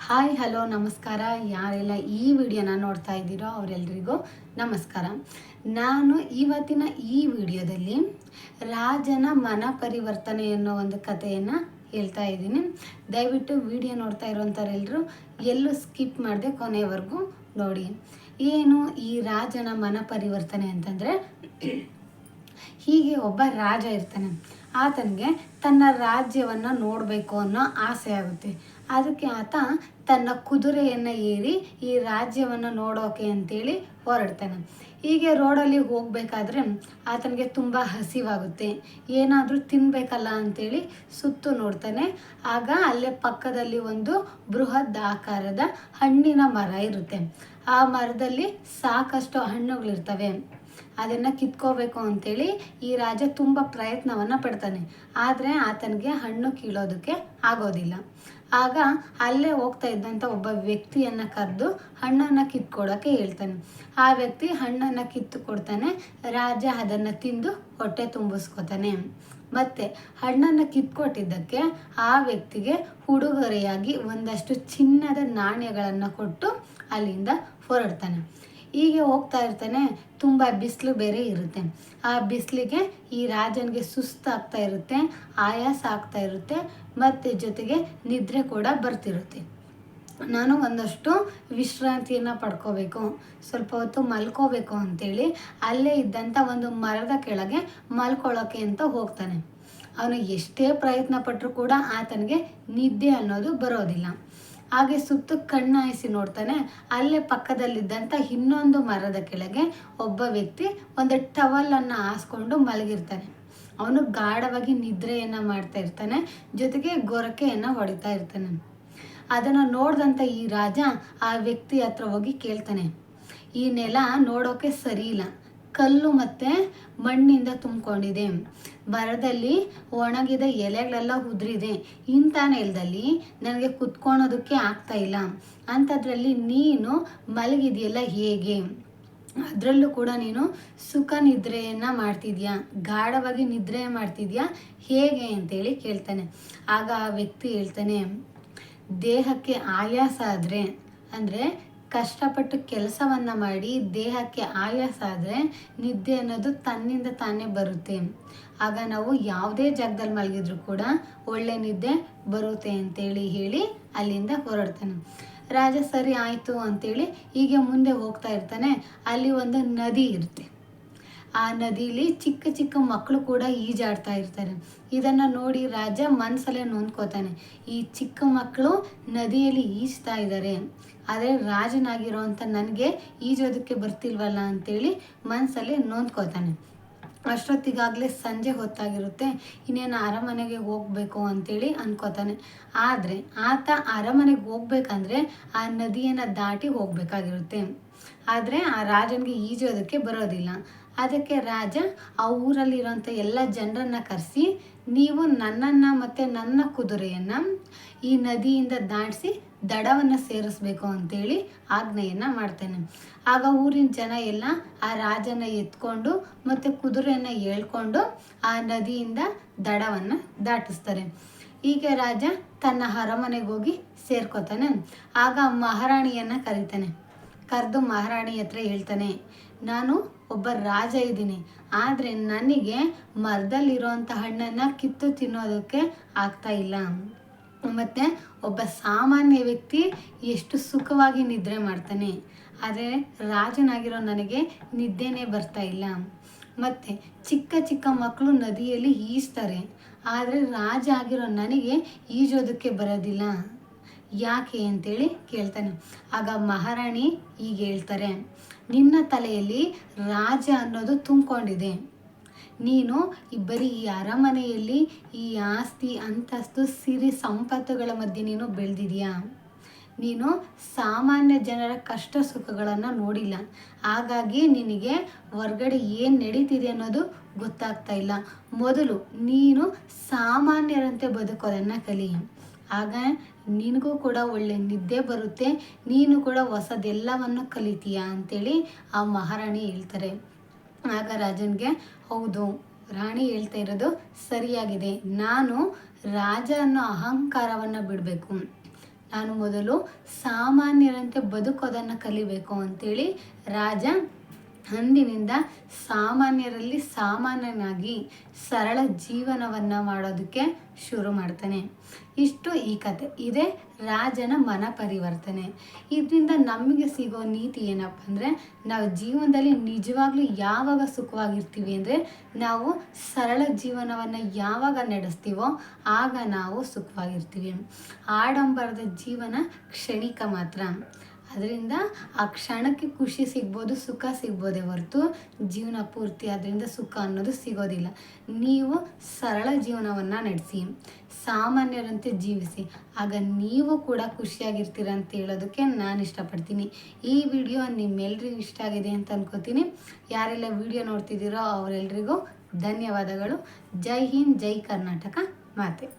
Hi hello ನಮಸ್ಕಾರ. ಯಾರೆಲ್ಲ ಈ ವಿಡಿಯೋನ ನೋಡ್ತಾ ಇದ್ದೀರೋ ಅವರೆಲ್ಲರಿಗೂ ನಮಸ್ಕಾರ. ನಾನು ಇವತ್ತಿನ ಈ ವಿಡಿಯೋದಲ್ಲಿ ರಾಜನ ಮನ ಪರಿವರ್ತನೆ ಅನ್ನೋ ಒಂದು ಕಥೆಯನ್ನು ಹೇಳ್ತಾ ಇದ್ದೀನಿ. ದಯವಿಟ್ಟು ವಿಡಿಯೋ ನೋಡ್ತಾ ಇರೋಂಥವ್ರೆಲ್ಲರೂ ಎಲ್ಲೂ ಸ್ಕಿಪ್ ಮಾಡದೆ ಕೊನೆವರೆಗೂ ನೋಡಿ. ಏನು ಈ ರಾಜನ ಮನ ಪರಿವರ್ತನೆ ಅಂತಂದರೆ, ಹೀಗೆ ಒಬ್ಬ ರಾಜ ಇರ್ತಾನೆ. ಆತನಿಗೆ ತನ್ನ ರಾಜ್ಯವನ್ನು ನೋಡಬೇಕು ಅನ್ನೋ ಆಸೆ ಆಗುತ್ತೆ. ಅದಕ್ಕೆ ಆತ ತನ್ನ ಕುದುರೆಯನ್ನು ಏರಿ ಈ ರಾಜ್ಯವನ್ನು ನೋಡೋಕೆ ಅಂತೇಳಿ ಹೊರಡ್ತಾನೆ. ಹೀಗೆ ರೋಡಲ್ಲಿ ಹೋಗಬೇಕಾದ್ರೆ ಆತನಿಗೆ ತುಂಬ ಹಸಿವಾಗುತ್ತೆ. ಏನಾದರೂ ತಿನ್ನಬೇಕಲ್ಲ ಅಂಥೇಳಿ ಸುತ್ತು ನೋಡ್ತಾನೆ. ಆಗ ಅಲ್ಲೇ ಪಕ್ಕದಲ್ಲಿ ಒಂದು ಬೃಹತ್ ಆಕಾರದ ಹಣ್ಣಿನ ಮರ ಇರುತ್ತೆ. ಆ ಮರದಲ್ಲಿ ಸಾಕಷ್ಟು ಹಣ್ಣುಗಳಿರ್ತವೆ. ಅದನ್ನು ಕಿತ್ಕೋಬೇಕು ಅಂತೇಳಿ ಈ ರಾಜ ತುಂಬ ಪ್ರಯತ್ನವನ್ನು ಪಡ್ತಾನೆ. ಆದರೆ ಆತನಿಗೆ ಹಣ್ಣು ಕೀಳೋದಕ್ಕೆ ಆಗೋದಿಲ್ಲ. ಆಗ ಅಲ್ಲೇ ಹೋಗ್ತಾ ಇದ್ದಂಥ ಒಬ್ಬ ವ್ಯಕ್ತಿಯನ್ನು ಕರೆದು ಹಣ್ಣನ್ನು ಕಿತ್ಕೊಡೋಕ್ಕೆ ಹೇಳ್ತಾನೆ. ಆ ವ್ಯಕ್ತಿ ಹಣ್ಣನ್ನು ಕಿತ್ತು ಕೊಡ್ತಾನೆ. ರಾಜ ಅದನ್ನು ತಿಂದು ಹೊಟ್ಟೆ ತುಂಬಿಸ್ಕೊತಾನೆ. ಮತ್ತು ಹಣ್ಣನ್ನು ಕಿತ್ಕೊಟ್ಟಿದ್ದಕ್ಕೆ ಆ ವ್ಯಕ್ತಿಗೆ ಉಡುಗೊರೆಯಾಗಿ ಒಂದಷ್ಟು ಚಿನ್ನದ ನಾಣ್ಯಗಳನ್ನು ಕೊಟ್ಟು ಅಲ್ಲಿಂದ ಹೊರಡ್ತಾನೆ. ಹೀಗೆ ಹೋಗ್ತಾ ಇರ್ತಾನೆ. ತುಂಬ ಬಿಸಿಲು ಬೇರೆ ಇರುತ್ತೆ. ಆ ಬಿಸಿಲಿಗೆ ಈ ರಾಜನಿಗೆ ಸುಸ್ತಾಗ್ತಾ ಇರುತ್ತೆ, ಆಯಾಸ ಆಗ್ತಾ ಇರುತ್ತೆ, ಮತ್ತು ಜೊತೆಗೆ ನಿದ್ರೆ ಕೂಡ ಬರ್ತಿರುತ್ತೆ. ನಾನು ಒಂದಷ್ಟು ವಿಶ್ರಾಂತಿಯನ್ನು ಪಡ್ಕೋಬೇಕು, ಸ್ವಲ್ಪ ಹೊತ್ತು ಮಲ್ಕೋಬೇಕು ಅಂತೇಳಿ ಅಲ್ಲೇ ಇದ್ದಂಥ ಒಂದು ಮರದ ಕೆಳಗೆ ಮಲ್ಕೊಳ್ಳೋಕೆ ಅಂತ ಹೋಗ್ತಾನೆ. ಅವನು ಎಷ್ಟೇ ಪ್ರಯತ್ನ ಪಟ್ಟರೂ ಕೂಡ ಆತನಿಗೆ ನಿದ್ದೆ ಅನ್ನೋದು ಬರೋದಿಲ್ಲ. ಹಾಗೆ ಸುತ್ತು ಕಣ್ಣಾಯಿಸಿ ನೋಡ್ತಾನೆ. ಅಲ್ಲೇ ಪಕ್ಕದಲ್ಲಿದ್ದಂಥ ಇನ್ನೊಂದು ಮರದ ಕೆಳಗೆ ಒಬ್ಬ ವ್ಯಕ್ತಿ ಒಂದು ಟವಲನ್ನು ಹಾಸ್ಕೊಂಡು ಮಲಗಿರ್ತಾನೆ. ಅವನು ಗಾಢವಾಗಿ ನಿದ್ರೆಯನ್ನು ಮಾಡ್ತಾ ಇರ್ತಾನೆ, ಜೊತೆಗೆ ಗೊರಕೆಯನ್ನು ಹೊಡಿತಾ ಇರ್ತಾನೆ. ಅದನ್ನು ನೋಡಿದಂಥ ಈ ರಾಜ ಆ ವ್ಯಕ್ತಿ ಹತ್ರ ಹೋಗಿ ಕೇಳ್ತಾನೆ, ಈ ನೆಲ ನೋಡೋಕೆ ಸರಿ ಇಲ್ಲ, ಕಲ್ಲು ಮತ್ತು ಮಣ್ಣಿಂದ ತುಂಬಿಕೊಂಡಿದೆ, ಮರದಲ್ಲಿ ಒಣಗಿದ ಎಲೆಗಳೆಲ್ಲ ಉದುರಿದೆ, ಇಂಥ ನೆಲದಲ್ಲಿ ನನಗೆ ಕುತ್ಕೊಳೋದಕ್ಕೆ ಆಗ್ತಾ ಇಲ್ಲ, ಅಂಥದ್ರಲ್ಲಿ ನೀನು ಮಲಗಿದೆಯಲ್ಲ ಹೇಗೆ? ಅದರಲ್ಲೂ ಕೂಡ ನೀನು ಸುಖ ನಿದ್ರೆಯನ್ನು ಮಾಡ್ತಿದ್ಯಾ, ಗಾಢವಾಗಿ ನಿದ್ರೆ ಮಾಡ್ತಿದ್ಯಾ ಹೇಗೆ ಅಂತೇಳಿ ಕೇಳ್ತಾನೆ. ಆಗ ಆ ವ್ಯಕ್ತಿ ಹೇಳ್ತಾನೆ, ದೇಹಕ್ಕೆ ಆಯಾಸ ಆದರೆ, ಅಂದರೆ ಕಷ್ಟಪಟ್ಟು ಕೆಲಸವನ್ನು ಮಾಡಿ ದೇಹಕ್ಕೆ ಆಯಾಸ ಆದರೆ ನಿದ್ದೆ ಅನ್ನೋದು ತನ್ನಿಂದ ತಾನೇ ಬರುತ್ತೆ. ಆಗ ನಾವು ಯಾವುದೇ ಜಾಗದಲ್ಲಿ ಮಲಗಿದ್ರು ಕೂಡ ಒಳ್ಳೆ ನಿದ್ದೆ ಬರುತ್ತೆ ಅಂತೇಳಿ ಹೇಳಿ ಅಲ್ಲಿಂದ ಹೊರಡ್ತಾನೆ. ರಾಜ ಸರಿ ಆಯಿತು ಅಂತೇಳಿ ಹೀಗೆ ಮುಂದೆ ಹೋಗ್ತಾ ಇರ್ತಾನೆ. ಅಲ್ಲಿ ಒಂದು ನದಿ ಇರುತ್ತೆ. ಆ ನದಿಲಿ ಚಿಕ್ಕ ಚಿಕ್ಕ ಮಕ್ಕಳು ಕೂಡ ಈಜಾಡ್ತಾ ಇರ್ತಾರೆ. ಇದನ್ನು ನೋಡಿ ರಾಜ ಮನಸ್ಸಲ್ಲೇ ನೊಂದ್ಕೋತಾನೆ. ಈ ಚಿಕ್ಕ ಮಕ್ಕಳು ನದಿಯಲ್ಲಿ ಈಜ್ತಾ ಇದ್ದಾರೆ, ಆದರೆ ರಾಜನಾಗಿರೋವಂಥ ನನಗೆ ಈಜೋದಕ್ಕೆ ಬರ್ತಿಲ್ವಲ್ಲ ಅಂತೇಳಿ ಮನಸ್ಸಲ್ಲಿ ನೊಂದ್ಕೋತಾನೆ. ಅಷ್ಟೊತ್ತಿಗಾಗಲೇ ಸಂಜೆ ಹೊತ್ತಾಗಿರುತ್ತೆ. ಇನ್ನೇನು ಅರಮನೆಗೆ ಹೋಗಬೇಕು ಅಂತೇಳಿ ಅನ್ಕೋತಾನೆ. ಆದರೆ ಆತ ಅರಮನೆಗೆ ಹೋಗ್ಬೇಕಂದ್ರೆ ಆ ನದಿಯನ್ನು ದಾಟಿ ಹೋಗಬೇಕಾಗಿರುತ್ತೆ. ಆದರೆ ಆ ರಾಜನಿಗೆ ಈಜೋದಕ್ಕೆ ಬರೋದಿಲ್ಲ. ಅದಕ್ಕೆ ರಾಜ ಆ ಊರಲ್ಲಿರೋಂಥ ಎಲ್ಲ ಜನರನ್ನು ಕರೆಸಿ, ನೀವು ನನ್ನನ್ನು ಮತ್ತು ನನ್ನ ಕುದುರೆಯನ್ನು ಈ ನದಿಯಿಂದ ದಾಟಿಸಿ ದಡವನ್ನು ಸೇರಿಸ್ಬೇಕು ಅಂತೇಳಿ ಆಜ್ಞೆಯನ್ನು ಮಾಡ್ತಾನೆ. ಆಗ ಊರಿನ ಜನ ಎಲ್ಲ ಆ ರಾಜನ ಎತ್ಕೊಂಡು ಮತ್ತು ಕುದುರೆಯನ್ನು ಎಳ್ಕೊಂಡು ಆ ನದಿಯಿಂದ ದಡವನ್ನು ದಾಟಿಸ್ತಾರೆ. ಹೀಗೆ ರಾಜ ತನ್ನ ಅರಮನೆಗೆ ಹೋಗಿ ಸೇರ್ಕೋತಾನೆ. ಆಗ ಮಹಾರಾಣಿಯನ್ನು ಕರೀತಾನೆ. ಕರೆದು ಮಹಾರಾಣಿ ಹತ್ರ ಹೇಳ್ತಾನೆ, ನಾನು ಒಬ್ಬ ರಾಜ ಇದ್ದೀನಿ, ಆದರೆ ನನಗೆ ಮರದಲ್ಲಿರೋಂಥ ಹಣ್ಣನ್ನು ಕಿತ್ತು ತಿನ್ನೋದಕ್ಕೆ ಆಗ್ತಾ ಇಲ್ಲ, ಮತ್ತು ಒಬ್ಬ ಸಾಮಾನ್ಯ ವ್ಯಕ್ತಿ ಎಷ್ಟು ಸುಖವಾಗಿ ನಿದ್ರೆ ಮಾಡ್ತಾನೆ, ಆದರೆ ರಾಜನಾಗಿರೋ ನನಗೆ ನಿದ್ದೆನೇ ಬರ್ತಾ ಇಲ್ಲ, ಮತ್ತು ಚಿಕ್ಕ ಚಿಕ್ಕ ಮಕ್ಕಳು ನದಿಯಲ್ಲಿ ಈಜ್ತಾರೆ, ಆದರೆ ರಾಜ ಆಗಿರೋ ನನಗೆ ಈಜೋದಕ್ಕೆ ಬರೋದಿಲ್ಲ, ಯಾಕೆ ಅಂತೇಳಿ ಕೇಳ್ತಾನೆ. ಆಗ ಮಹಾರಾಣಿ ಹೀಗೆ ಹೇಳ್ತಾರೆ, ನಿನ್ನ ತಲೆಯಲ್ಲಿ ರಾಜ ಅನ್ನೋದು ತುಂಬಿಕೊಂಡಿದೆ. ನೀನು ಬರೀ ಈ ಅರಮನೆಯಲ್ಲಿ ಈ ಆಸ್ತಿ ಅಂತಸ್ತು ಸಿರಿ ಸಂಪತ್ತುಗಳ ಮಧ್ಯೆ ನೀನು ಬೆಳೆದಿದೆಯಾ. ನೀನು ಸಾಮಾನ್ಯ ಜನರ ಕಷ್ಟ ಸುಖಗಳನ್ನು ನೋಡಿಲ್ಲ. ಹಾಗಾಗಿ ನಿನಗೆ ಹೊರ್ಗಡೆ ಏನು ನಡೀತಿದೆ ಅನ್ನೋದು ಗೊತ್ತಾಗ್ತಾ ಇಲ್ಲ. ಮೊದಲು ನೀನು ಸಾಮಾನ್ಯರಂತೆ ಬದುಕೋದನ್ನು ಕಲಿ, ಆಗ ನಿನಗೂ ಕೂಡ ಒಳ್ಳೆ ನಿದ್ದೆ ಬರುತ್ತೆ, ನೀನು ಕೂಡ ಹೊಸದೆಲ್ಲವನ್ನು ಕಲಿತೀಯ ಅಂತೇಳಿ ಆ ಮಹಾರಾಣಿ ಹೇಳ್ತಾರೆ. ಆಗ ರಾಜನಿಗೆ, ಹೌದು, ರಾಣಿ ಹೇಳ್ತಾ ಇರೋದು ಸರಿಯಾಗಿದೆ, ನಾನು ರಾಜ ಅನ್ನೋ ಅಹಂಕಾರವನ್ನು ಬಿಡಬೇಕು, ನಾನು ಮೊದಲು ಸಾಮಾನ್ಯರಂತೆ ಬದುಕೋದನ್ನು ಕಲಿಬೇಕು ಅಂತೇಳಿ ರಾಜ ಅಂದಿನಿಂದ ಸಾಮಾನ್ಯರಲ್ಲಿ ಸಾಮಾನ್ಯನಾಗಿ ಸರಳ ಜೀವನವನ್ನು ಮಾಡೋದಕ್ಕೆ ಶುರು ಮಾಡ್ತಾನೆ. ಇಷ್ಟು ಈ ಕತೆ. ಇದೇ ರಾಜನ ಮನ ಪರಿವರ್ತನೆ. ಇದರಿಂದ ನಮಗೆ ಸಿಗೋ ನೀತಿ ಏನಪ್ಪ ಅಂದರೆ, ನಾವು ಜೀವನದಲ್ಲಿ ನಿಜವಾಗ್ಲೂ ಯಾವಾಗ ಸುಖವಾಗಿರ್ತೀವಿ ಅಂದರೆ, ನಾವು ಸರಳ ಜೀವನವನ್ನು ಯಾವಾಗ ನಡೆಸ್ತೀವೋ ಆಗ ನಾವು ಸುಖವಾಗಿರ್ತೀವಿ. ಆಡಂಬರದ ಜೀವನ ಕ್ಷಣಿಕ ಮಾತ್ರ. ಅದರಿಂದ ಆ ಕ್ಷಣಕ್ಕೆ ಖುಷಿ ಸಿಗ್ಬೋದು, ಸುಖ ಸಿಗ್ಬೋದೇ ಹೊರತು ಜೀವನ ಪೂರ್ತಿ ಅದರಿಂದ ಸುಖ ಅನ್ನೋದು ಸಿಗೋದಿಲ್ಲ. ನೀವು ಸರಳ ಜೀವನವನ್ನು ನಡೆಸಿ, ಸಾಮಾನ್ಯರಂತೆ ಜೀವಿಸಿ, ಆಗ ನೀವು ಕೂಡ ಖುಷಿಯಾಗಿರ್ತೀರ ಅಂತ ಹೇಳೋದಕ್ಕೆ ನಾನು ಇಷ್ಟಪಡ್ತೀನಿ. ಈ ವಿಡಿಯೋ ನಿಮ್ಮೆಲ್ರಿಗೂ ಇಷ್ಟ ಆಗಿದೆ ಅಂತ ಅನ್ಕೋತೀನಿ. ಯಾರೆಲ್ಲ ವಿಡಿಯೋ ನೋಡ್ತಿದ್ದೀರೋ ಅವರೆಲ್ಲರಿಗೂ ಧನ್ಯವಾದಗಳು. ಜೈ ಹಿಂದ್, ಜೈ ಕರ್ನಾಟಕ ಮಾತೆ.